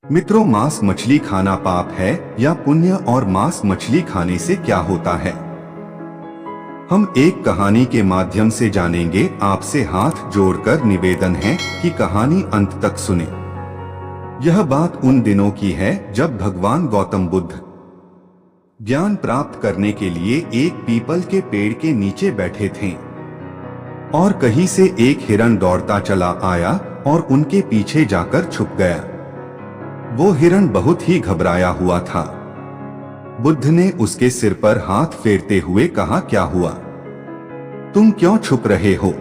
मित्रों, मांस मछली खाना पाप है या पुण्य, और मांस मछली खाने से क्या होता है, हम एक कहानी के माध्यम से जानेंगे। आपसे हाथ जोड़कर निवेदन है कि कहानी अंत तक सुने। यह बात उन दिनों की है जब भगवान गौतम बुद्ध ज्ञान प्राप्त करने के लिए एक पीपल के पेड़ के नीचे बैठे थे और कहीं से एक हिरण दौड़ता चला आया और उनके पीछे जाकर छुप गया। वो हिरण बहुत ही घबराया हुआ था। बुद्ध ने उसके सिर पर हाथ फेरते हुए कहा, क्या हुआ, तुम क्यों छुप रहे हो?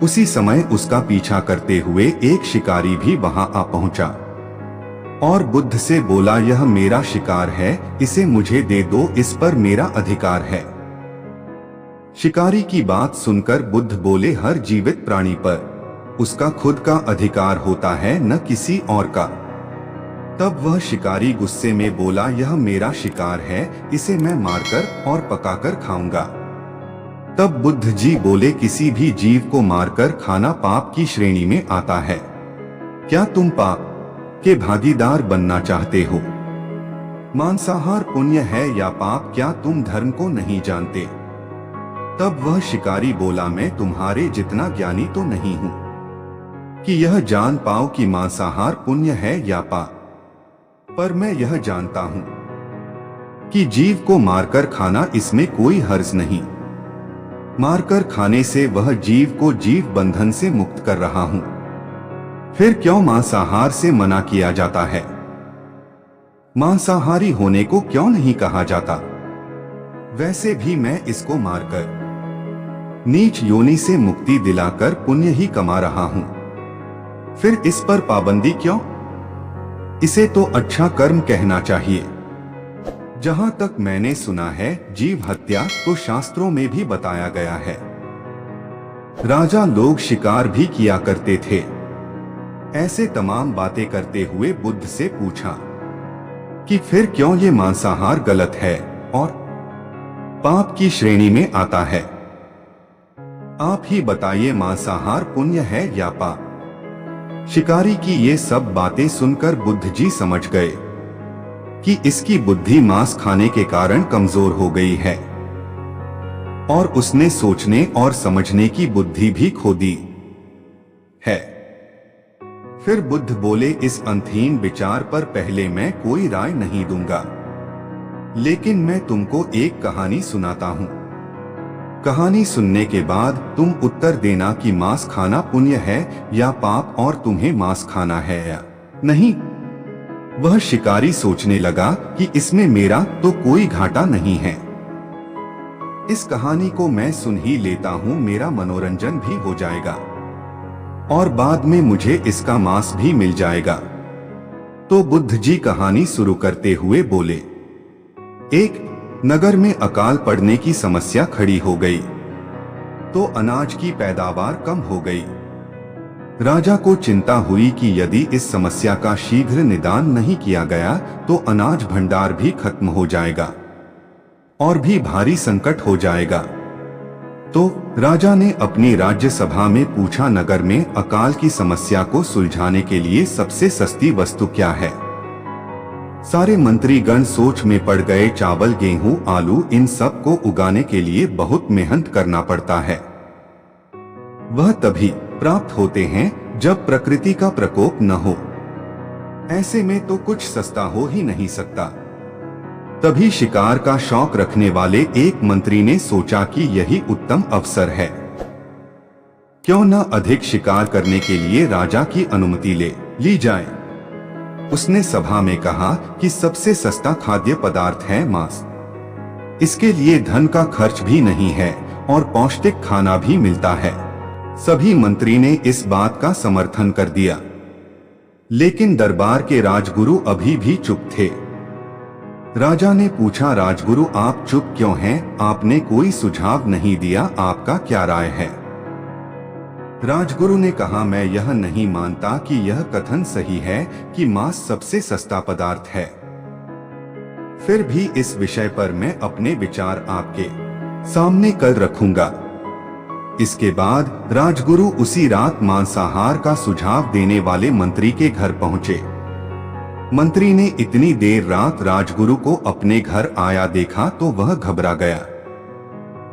उसी समय उसका पीछा करते हुए एक शिकारी भी वहां आ पहुंचा और बुद्ध से बोला, यह मेरा शिकार है, इसे मुझे दे दो, इस पर मेरा अधिकार है। शिकारी की बात सुनकर बुद्ध बोले, हर जीवित प्राणी पर उसका खुद का अधिकार होता है, न किसी और का। तब वह शिकारी गुस्से में बोला, यह मेरा शिकार है, इसे मैं मारकर और पकाकर खाऊंगा। तब बुद्ध जी बोले, किसी भी जीव को मारकर खाना पाप की श्रेणी में आता है। क्या तुम पाप के भागीदार बनना चाहते हो? मांसाहार पुण्य है या पाप, क्या तुम धर्म को नहीं जानते? तब वह शिकारी बोला, मैं तुम्हारे जितना ज्ञानी तो नहीं हूं कि यह जान पाओ कि मांसाहार पुण्य है या पाप, पर मैं यह जानता हूं कि जीव को मारकर खाना, इसमें कोई हर्ज नहीं। मारकर खाने से वह जीव को जीव बंधन से मुक्त कर रहा हूं। फिर क्यों मांसाहार से मना किया जाता है? मांसाहारी होने को क्यों नहीं कहा जाता? वैसे भी मैं इसको मारकर नीच योनि से मुक्ति दिलाकर पुण्य ही कमा रहा हूं। फिर इस पर पाबंदी क्यों? इसे तो अच्छा कर्म कहना चाहिए। जहां तक मैंने सुना है, जीव हत्या तो शास्त्रों में भी बताया गया है। राजा लोग शिकार भी किया करते थे। ऐसे तमाम बातें करते हुए बुद्ध से पूछा कि फिर क्यों ये मांसाहार गलत है और पाप की श्रेणी में आता है? आप ही बताइए, मांसाहार पुण्य है या पाप? शिकारी की ये सब बातें सुनकर बुद्ध जी समझ गए कि इसकी बुद्धि मांस खाने के कारण कमजोर हो गई है और उसने सोचने और समझने की बुद्धि भी खो दी है। फिर बुद्ध बोले, इस अंतहीन विचार पर पहले मैं कोई राय नहीं दूंगा, लेकिन मैं तुमको एक कहानी सुनाता हूं। कहानी सुनने के बाद तुम उत्तर देना कि मांस खाना पुण्य है या पाप, और तुम्हें मांस खाना है या नहीं। वह शिकारी सोचने लगा कि इसमें मेरा तो कोई घाटा नहीं है। इस कहानी को मैं सुन ही लेता हूं, मेरा मनोरंजन भी हो जाएगा और बाद में मुझे इसका मांस भी मिल जाएगा। तो बुद्ध जी कहानी शुरू करते हुए बोले, एक नगर में अकाल पड़ने की समस्या खड़ी हो गई तो अनाज की पैदावार कम हो गई। राजा को चिंता हुई कि यदि इस समस्या का शीघ्र निदान नहीं किया गया तो अनाज भंडार भी खत्म हो जाएगा और भी भारी संकट हो जाएगा। तो राजा ने अपनी राज्य सभा में पूछा, नगर में अकाल की समस्या को सुलझाने के लिए सबसे सस्ती वस्तु क्या है? सारे मंत्रीगण सोच में पड़ गए। चावल, गेहूं, आलू, इन सब को उगाने के लिए बहुत मेहनत करना पड़ता है। वह तभी प्राप्त होते हैं जब प्रकृति का प्रकोप न हो। ऐसे में तो कुछ सस्ता हो ही नहीं सकता। तभी शिकार का शौक रखने वाले एक मंत्री ने सोचा कि यही उत्तम अवसर है, क्यों न अधिक शिकार करने के लिए राजा की अनुमति ली जाए। उसने सभा में कहा कि सबसे सस्ता खाद्य पदार्थ है मांस। इसके लिए धन का खर्च भी नहीं है और पौष्टिक खाना भी मिलता है। सभी मंत्री ने इस बात का समर्थन कर दिया, लेकिन दरबार के राजगुरु अभी भी चुप थे। राजा ने पूछा, राजगुरु आप चुप क्यों हैं? आपने कोई सुझाव नहीं दिया, आपका क्या राय है? राजगुरु ने कहा, मैं यह नहीं मानता कि यह कथन सही है कि मांस सबसे सस्ता पदार्थ है। फिर भी इस विषय पर मैं अपने विचार आपके सामने कल रखूंगा। इसके बाद राजगुरु उसी रात मांसाहार का सुझाव देने वाले मंत्री के घर पहुंचे मंत्री ने इतनी देर रात राजगुरु को अपने घर आया देखा तो वह घबरा गया।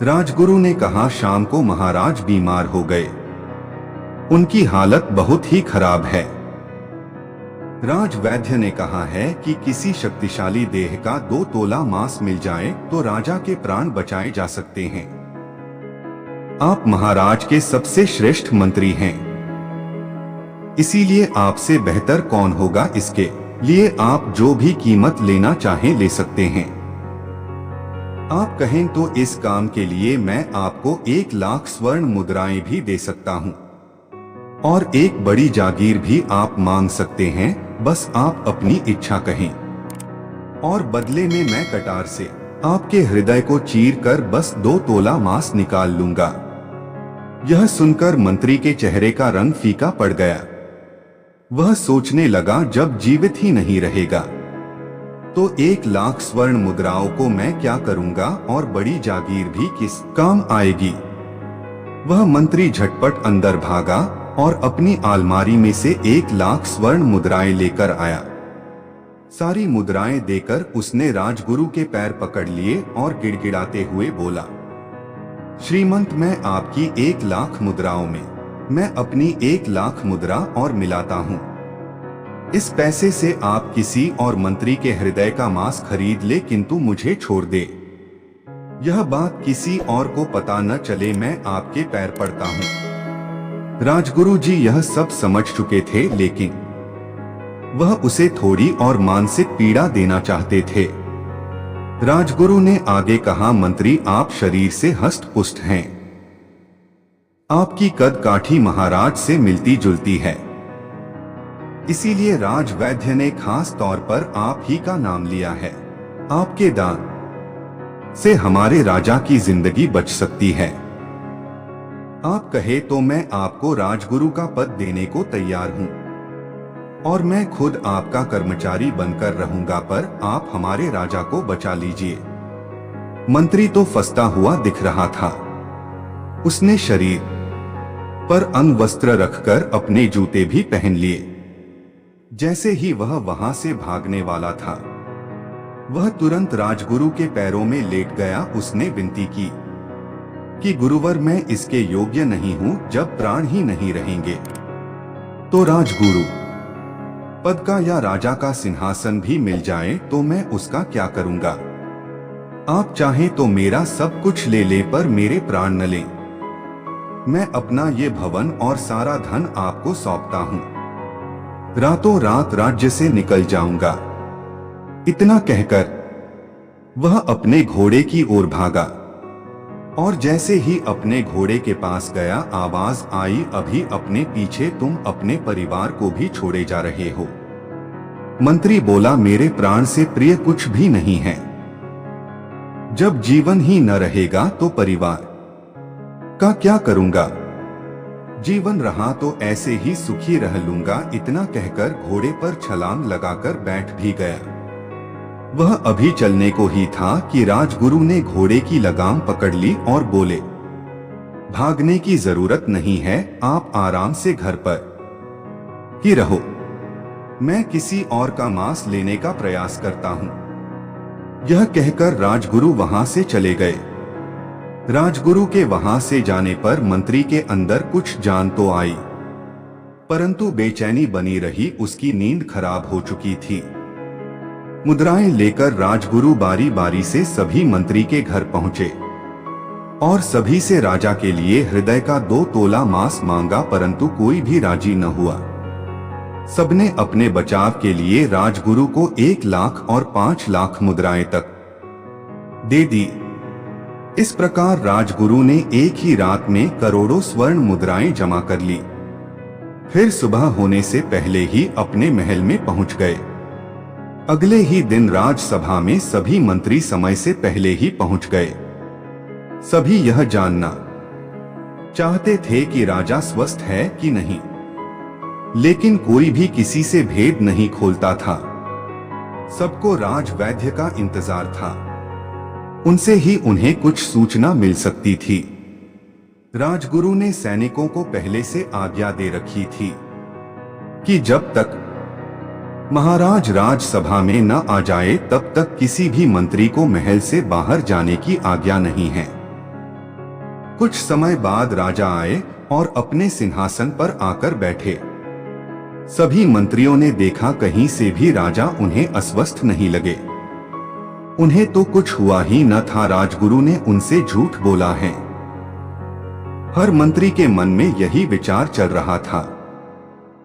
राजगुरु ने कहा, शाम को महाराज बीमार हो गए, उनकी हालत बहुत ही खराब है। राजवैद्य ने कहा है कि किसी शक्तिशाली देह का 2 तोला मांस मिल जाए तो राजा के प्राण बचाए जा सकते हैं। आप महाराज के सबसे श्रेष्ठ मंत्री हैं, इसीलिए आपसे बेहतर कौन होगा, इसके लिए आप जो भी कीमत लेना चाहें ले सकते हैं। आप कहें तो इस काम के लिए मैं आपको 1 लाख स्वर्ण मुद्राएं भी दे सकता हूं और एक बड़ी जागीर भी आप मांग सकते हैं, बस आप अपनी इच्छा कहें और बदले में मैं कटार से आपके हृदय को चीर कर बस 2 तोला मांस निकाल लूंगा। यह सुनकर मंत्री के चेहरे का रंग फीका पड़ गया। वह सोचने लगा, जब जीवित ही नहीं रहेगा तो 1 लाख स्वर्ण मुद्राओं को मैं क्या करूंगा और बड़ी जागीर भी किस काम आएगी। वह मंत्री झटपट अंदर भागा और अपनी अलमारी में से 1 लाख स्वर्ण मुद्राएं लेकर आया। सारी मुद्राएं देकर उसने राजगुरु के पैर पकड़ लिए और गिड़गिड़ाते हुए बोला, श्रीमंत, मैं आपकी 1 लाख मुद्राओं में मैं अपनी 1 लाख मुद्रा और मिलाता हूँ। इस पैसे से आप किसी और मंत्री के हृदय का मांस खरीद ले, किंतु मुझे छोड़ दे। यह बात किसी और को पता न चले, मैं आपके पैर पड़ता हूँ। राजगुरु जी यह सब समझ चुके थे, लेकिन वह उसे थोड़ी और मानसिक पीड़ा देना चाहते थे। राजगुरु ने आगे कहा, मंत्री, आप शरीर से हष्ट पुष्ट हैं। आपकी कद काठी महाराज से मिलती जुलती है, इसीलिए राजवैद्य ने खास तौर पर आप ही का नाम लिया है। आपके दान से हमारे राजा की जिंदगी बच सकती है। आप कहे तो मैं आपको राजगुरु का पद देने को तैयार हूं और मैं खुद आपका कर्मचारी बनकर रहूंगा, पर आप हमारे राजा को बचा लीजिए। मंत्री तो फंसता हुआ दिख रहा था। उसने शरीर पर अंगवस्त्र रखकर अपने जूते भी पहन लिए। जैसे ही वह वहां से भागने वाला था, वह तुरंत राजगुरु के पैरों में लेट गया। उसने विनती की कि गुरुवर, मैं इसके योग्य नहीं हूं। जब प्राण ही नहीं रहेंगे तो राजगुरु पद का या राजा का सिंहासन भी मिल जाए तो मैं उसका क्या करूंगा। आप चाहें तो मेरा सब कुछ ले लें, पर मेरे प्राण न लें। मैं अपना ये भवन और सारा धन आपको सौंपता हूं। रातों रात राज्य से निकल जाऊंगा। इतना कहकर वह अपने घोड़े की ओर भागा और जैसे ही अपने घोड़े के पास गया, आवाज आई, अभी अपने पीछे तुम अपने परिवार को भी छोड़े जा रहे हो। मंत्री बोला, मेरे प्राण से प्रिय कुछ भी नहीं है। जब जीवन ही न रहेगा तो परिवार का क्या करूंगा। जीवन रहा तो ऐसे ही सुखी रह लूंगा। इतना कहकर घोड़े पर छलांग लगाकर बैठ भी गया। वह अभी चलने को ही था कि राजगुरु ने घोड़े की लगाम पकड़ ली और बोले, भागने की जरूरत नहीं है, आप आराम से घर पर ही रहो। मैं किसी और का मांस लेने का प्रयास करता हूं। यह कहकर राजगुरु वहां से चले गए। राजगुरु के वहां से जाने पर मंत्री के अंदर कुछ जान तो आई, परंतु बेचैनी बनी रही। उसकी नींद खराब हो चुकी थी। मुद्राएं लेकर राजगुरु बारी बारी से सभी मंत्री के घर पहुंचे और सभी से राजा के लिए हृदय का 2 तोला मांस मांगा, परंतु कोई भी राजी न हुआ। सबने अपने बचाव के लिए राजगुरु को 1 लाख और 5 लाख मुद्राएं तक दे दी। इस प्रकार राजगुरु ने एक ही रात में करोड़ों स्वर्ण मुद्राएं जमा कर ली। फिर सुबह होने से पहले ही अपने महल में पहुंच गए। अगले ही दिन राजसभा में सभी मंत्री समय से पहले ही पहुंच गए। सभी यह जानना चाहते थे कि राजा स्वस्थ है कि नहीं, लेकिन कोई भी किसी से भेद नहीं खोलता था। सबको राजवैद्य का इंतजार था। उनसे ही उन्हें कुछ सूचना मिल सकती थी। राजगुरु ने सैनिकों को पहले से आज्ञा दे रखी थी कि जब तक महाराज राजसभा में न आ जाए तब तक किसी भी मंत्री को महल से बाहर जाने की आज्ञा नहीं है। कुछ समय बाद राजा आए और अपने सिंहासन पर आकर बैठे। सभी मंत्रियों ने देखा कहीं से भी राजा उन्हें अस्वस्थ नहीं लगे। उन्हें तो कुछ हुआ ही न था, राजगुरु ने उनसे झूठ बोला है। हर मंत्री के मन में यही विचार चल रहा था,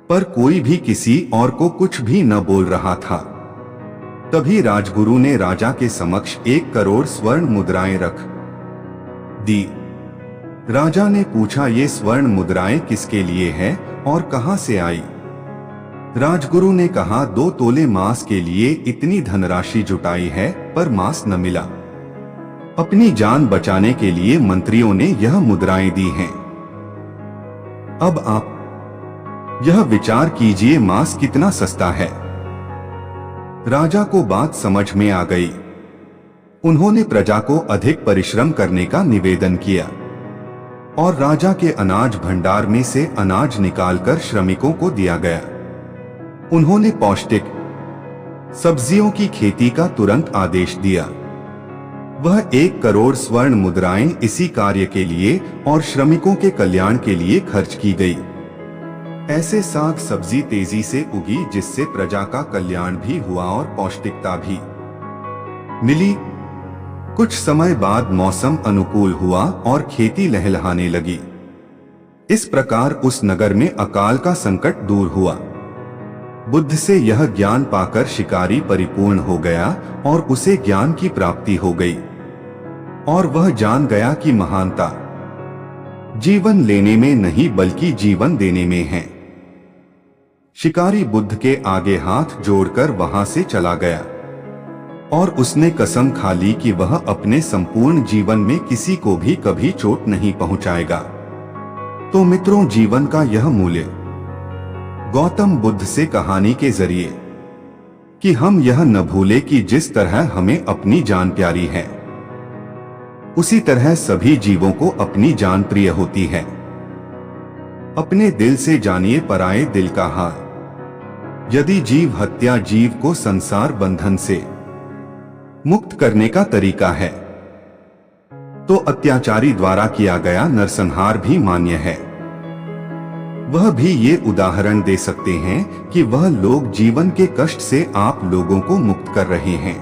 पर कोई भी किसी और को कुछ भी न बोल रहा था। तभी राजगुरु ने राजा के समक्ष 1 करोड़ स्वर्ण मुद्राएं रख दी। राजा ने पूछा, ये स्वर्ण मुद्राएं किसके लिए है और कहां से आई? राजगुरु ने कहा, 2 तोले मांस के लिए इतनी धनराशि जुटाई है पर मांस न मिला। अपनी जान बचाने के लिए मंत्रियों ने यह मुद्राएं दी हैं। अब आप यह विचार कीजिए, मांस कितना सस्ता है। राजा को बात समझ में आ गई। उन्होंने प्रजा को अधिक परिश्रम करने का निवेदन किया और राजा के अनाज भंडार में से अनाज निकालकर श्रमिकों को दिया गया। उन्होंने पौष्टिक सब्जियों की खेती का तुरंत आदेश दिया। वह 1 करोड़ स्वर्ण मुद्राएं इसी कार्य के लिए और श्रमिकों के कल्याण के लिए खर्च की गई। ऐसे साग सब्जी तेजी से उगी जिससे प्रजा का कल्याण भी हुआ और पौष्टिकता भी मिली। कुछ समय बाद मौसम अनुकूल हुआ और खेती लहलहाने लगी। इस प्रकार उस नगर में अकाल का संकट दूर हुआ। बुद्ध से यह ज्ञान पाकर शिकारी परिपूर्ण हो गया और उसे ज्ञान की प्राप्ति हो गई और वह जान गया कि महानता जीवन लेने में नहीं बल्कि जीवन देने में है। शिकारी बुद्ध के आगे हाथ जोड़कर वहां से चला गया और उसने कसम खा ली कि वह अपने संपूर्ण जीवन में किसी को भी कभी चोट नहीं पहुंचाएगा। तो मित्रों, जीवन का यह मूल्य गौतम बुद्ध से कहानी के जरिए कि हम यह न भूले कि जिस तरह हमें अपनी जान प्यारी है, उसी तरह सभी जीवों को अपनी जान प्रिय होती है। अपने दिल से जानिए पराये दिल का हाल। यदि जीव हत्या जीव को संसार बंधन से मुक्त करने का तरीका है, तो अत्याचारी द्वारा किया गया नरसंहार भी मान्य है। वह भी ये उदाहरण दे सकते हैं कि वह लोग जीवन के कष्ट से आप लोगों को मुक्त कर रहे हैं।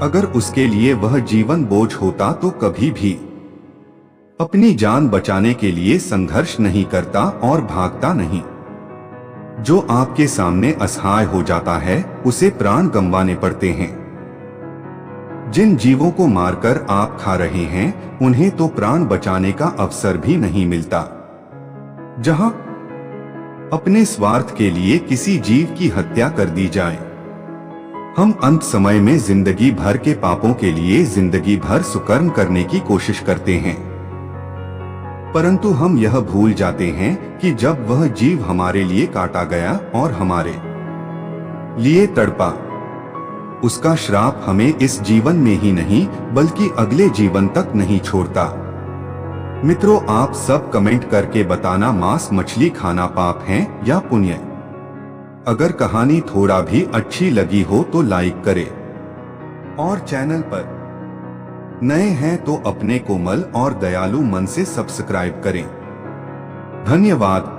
अगर उसके लिए वह जीवन बोझ होता तो कभी भी अपनी जान बचाने के लिए संघर्ष नहीं करता और भागता नहीं। जो आपके सामने असहाय हो जाता है उसे प्राण गंवाने पड़ते हैं। जिन जीवों को मारकर आप खा रहे हैं उन्हें तो प्राण बचाने का अवसर भी नहीं मिलता। जहां अपने स्वार्थ के लिए किसी जीव की हत्या कर दी जाए, हम अंत समय में जिंदगी भर के पापों के लिए जिंदगी भर सुकर्म करने की कोशिश करते हैं, परंतु हम यह भूल जाते हैं कि जब वह जीव हमारे लिए काटा गया और हमारे लिए तड़पा, उसका श्राप हमें इस जीवन में ही नहीं बल्कि अगले जीवन तक नहीं छोड़ता। मित्रों, आप सब कमेंट करके बताना, मांस मछली खाना पाप है या पुण्य। अगर कहानी थोड़ा भी अच्छी लगी हो तो लाइक करें और चैनल पर नए हैं तो अपने कोमल और दयालु मन से सब्सक्राइब करें। धन्यवाद।